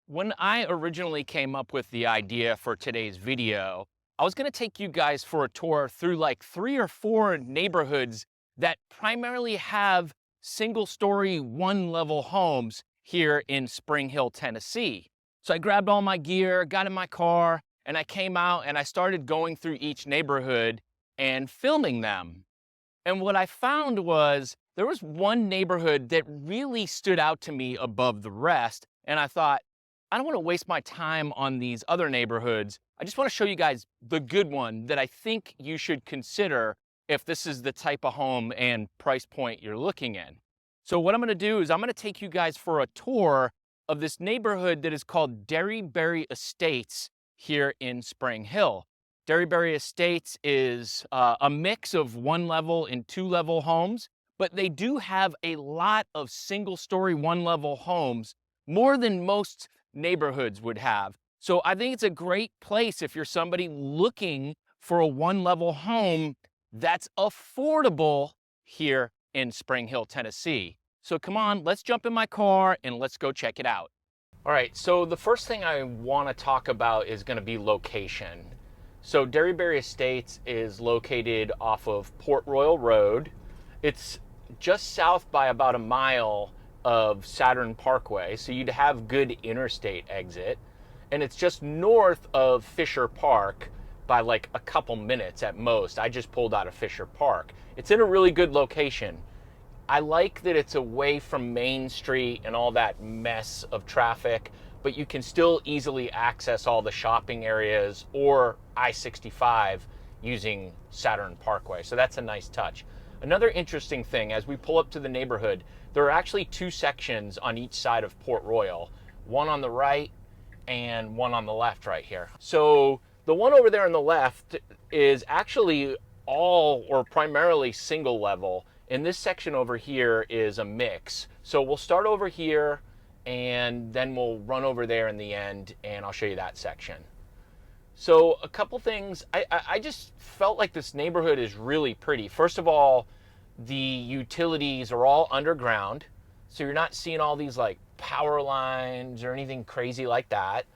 When I originally came up with the idea for today's video, I was going to take you guys for a tour through like 3 or 4 neighborhoods that primarily have single-story, one-level homes here in Spring Hill, Tennessee. So I grabbed all my gear, got in my car, and I came out and I started going through each neighborhood and filming them. And what I found was there was one neighborhood that really stood out to me above the rest. And I thought, I don't want to waste my time on these other neighborhoods. I just want to show you guys the good one that I think you should consider if this is the type of home and price point you're looking in. So what I'm going to do is I'm going to take you guys for a tour of this neighborhood that is called Derryberry Estates here in Spring Hill. Derryberry Estates is a mix of one-level and two-level homes, but they do have a lot of single-story, one-level homes, more than most neighborhoods would have. So I think it's a great place if you're somebody looking for a one-level home that's affordable here in Spring Hill, Tennessee. So come on, let's jump in my car and let's go check it out. All right, so the first thing I want to talk about is going to be location. So Derryberry Estates is located off of Port Royal Road. It's just south by about a mile of Saturn Parkway, so you'd have good interstate exit. And it's just north of Fisher Park by like a couple minutes at most. I just pulled out of Fisher Park. It's in a really good location. I like that it's away from Main Street and all that mess of traffic, but you can still easily access all the shopping areas or I-65 using Saturn Parkway. So that's a nice touch. Another interesting thing, as we pull up to the neighborhood, there are actually 2 sections on each side of Port Royal, one on the right and one on the left right here. So the one over there on the left is actually all or primarily single level, and this section over here is a mix. So we'll start over here and then we'll run over there in the end and I'll show you that section. So a couple things, I just felt like this neighborhood is really pretty. First of all, the utilities are all underground, so you're not seeing all these like power lines or anything crazy like that.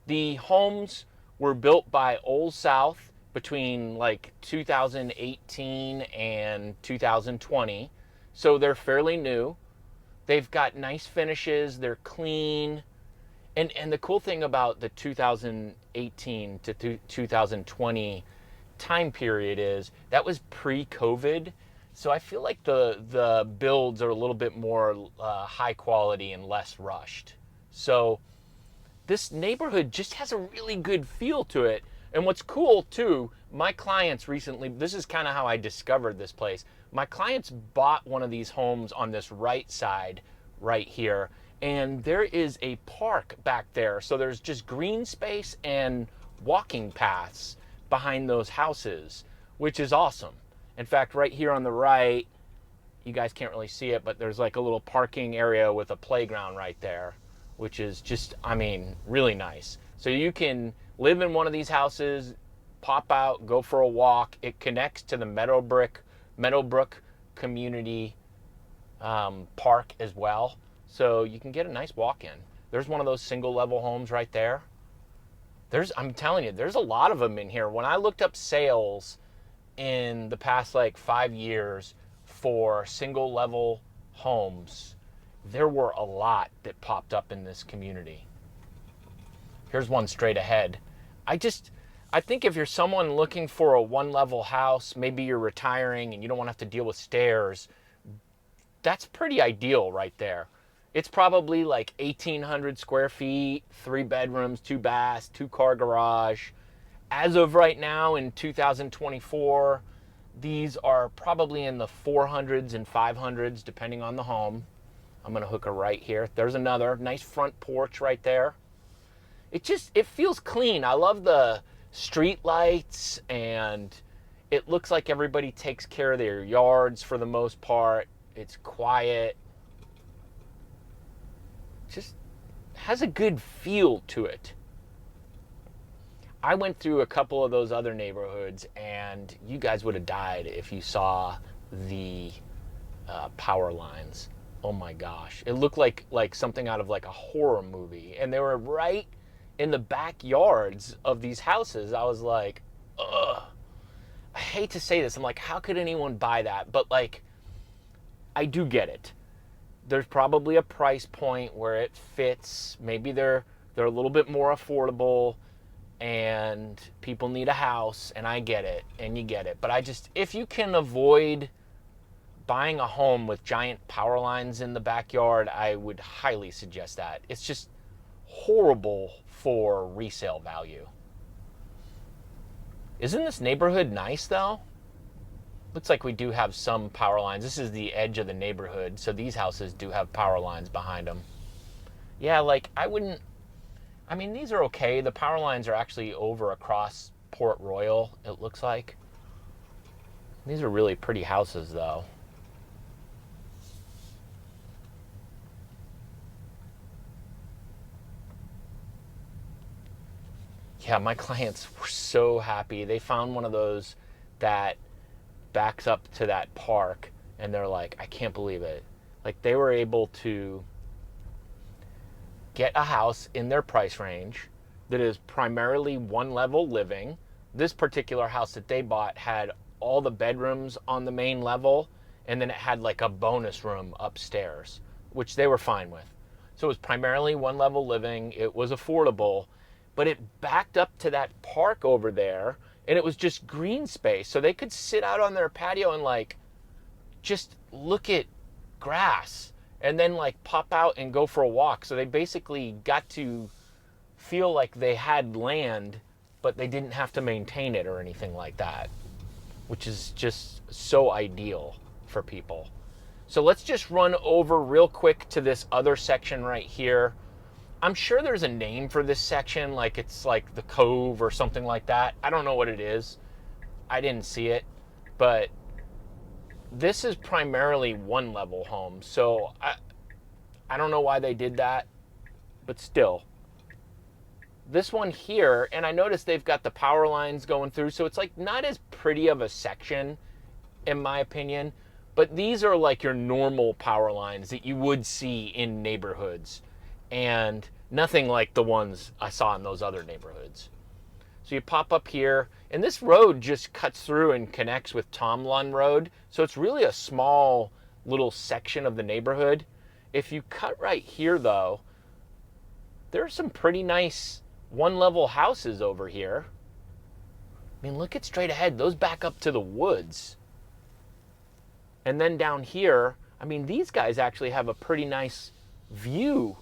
The homes were built by Old South between like 2018 and 2020, so they're fairly new. They've got nice finishes, they're clean. And the cool thing about the 2018 to 2020 time period is that was pre-COVID. So I feel like the builds are a little bit more high quality and less rushed. So this neighborhood just has a really good feel to it. And what's cool too, my clients recently, this is kind of how I discovered this place. My clients bought one of these homes on this right side right here, and there is a park back there. So there's just green space and walking paths behind those houses, which is awesome. In fact, right here on the right, you guys can't really see it, but there's like a little parking area with a playground right there, which is just, I mean, really nice. So you can live in one of these houses, pop out, go for a walk. It connects to the Meadowbrook Community Park as well. So you can get a nice walk in. There's one of those single level homes right there. I'm telling you, there's a lot of them in here. When I looked up sales in the past like 5 years for single level homes, there were a lot that popped up in this community. Here's one straight ahead. I think if you're someone looking for a one level house, maybe you're retiring and you don't want to have to deal with stairs, that's pretty ideal right there. It's probably like 1,800 square feet, 3 bedrooms, 2 baths, 2-car garage. As of right now in 2024, these are probably in the 400s and 500s depending on the home. I'm gonna hook a right here. There's another nice front porch right there. It feels clean. I love the street lights, and it looks like everybody takes care of their yards for the most part. It's quiet. Just has a good feel to it. I went through a couple of those other neighborhoods, and you guys would have died if you saw the power lines. Oh my gosh. It looked like something out of like a horror movie. And they were right in the backyards of these houses. I was like, ugh. I hate to say this. I'm like, how could anyone buy that? But like, I do get it. There's probably a price point where it fits. Maybe they're a little bit more affordable and people need a house, and I get it, and you get it. But I just, if you can avoid buying a home with giant power lines in the backyard, I would highly suggest that. It's just horrible for resale value. Isn't this neighborhood nice though? Looks like we do have some power lines. This is the edge of the neighborhood, so these houses do have power lines behind them. Yeah, like I wouldn't, I mean, these are okay. The power lines are actually over across Port Royal, it looks like. These are really pretty houses though. Yeah, my clients were so happy. They found one of those that backs up to that park, and they're like, I can't believe it. Like, they were able to get a house in their price range that is primarily one level living. This particular house that they bought had all the bedrooms on the main level, and then it had like a bonus room upstairs, which they were fine with. So it was primarily one level living. It was affordable, but it backed up to that park over there, and it was just green space. So they could sit out on their patio and like just look at grass and then like pop out and go for a walk. So they basically got to feel like they had land, but they didn't have to maintain it or anything like that, which is just so ideal for people. So let's just run over real quick to this other section right here. I'm sure there's a name for this section, like it's like the Cove or something like that. I don't know what it is. I didn't see it, but this is primarily one level home. So I don't know why they did that, but still. This one here, and I noticed they've got the power lines going through, so it's like not as pretty of a section in my opinion, but these are like your normal power lines that you would see in neighborhoods, and nothing like the ones I saw in those other neighborhoods. So you pop up here, and this road just cuts through and connects with Tomlun Road, so it's really a small little section of the neighborhood. If you cut right here though, there's some pretty nice one level houses over here. I mean, look at straight ahead. Those back up to the woods. And then down here, I mean, these guys actually have a pretty nice view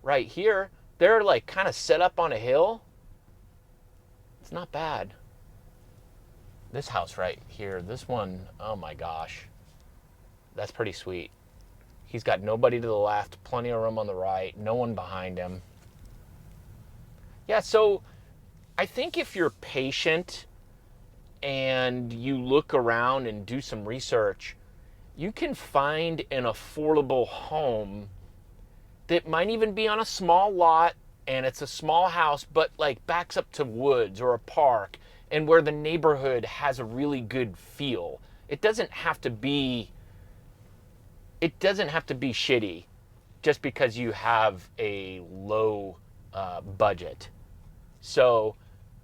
right here. They're like kind of set up on a hill. It's not bad. This house right here, this one, oh my gosh. That's pretty sweet. He's got nobody to the left, plenty of room on the right, no one behind him. Yeah, so I think if you're patient and you look around and do some research, you can find an affordable home that might even be on a small lot, and it's a small house, but like backs up to woods or a park, and where the neighborhood has a really good feel. It doesn't have to be shitty just because you have a low budget. So,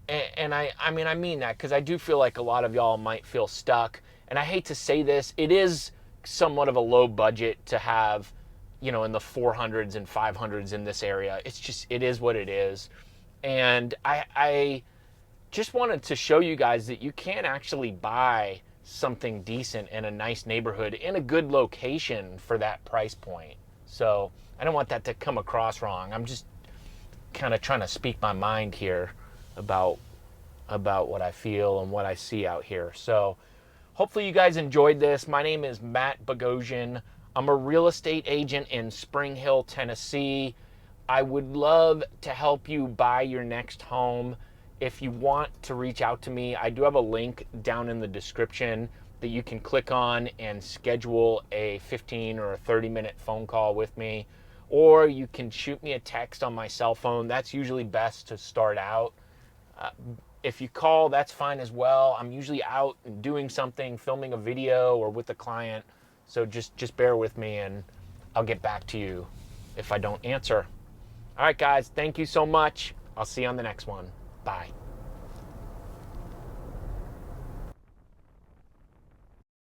and I mean that because I do feel like a lot of y'all might feel stuck. And I hate to say this, it is somewhat of a low budget to have, you know, in the 400s and 500s in this area. It's just, it is what it is. And I just wanted to show you guys that you can actually buy something decent in a nice neighborhood in a good location for that price point. So I don't want that to come across wrong. I'm just kind of trying to speak my mind here about what I feel and what I see out here. So hopefully you guys enjoyed this. My name is Matt Bogosian. I'm a real estate agent in Spring Hill, Tennessee. I would love to help you buy your next home. If you want to reach out to me, I do have a link down in the description that you can click on and schedule a 15 or a 30-minute phone call with me. Or you can shoot me a text on my cell phone. That's usually best to start out. If you call, that's fine as well. I'm usually out and doing something, filming a video or with a client. So just bear with me, and I'll get back to you if I don't answer. All right, guys, thank you so much. I'll see you on the next one. Bye.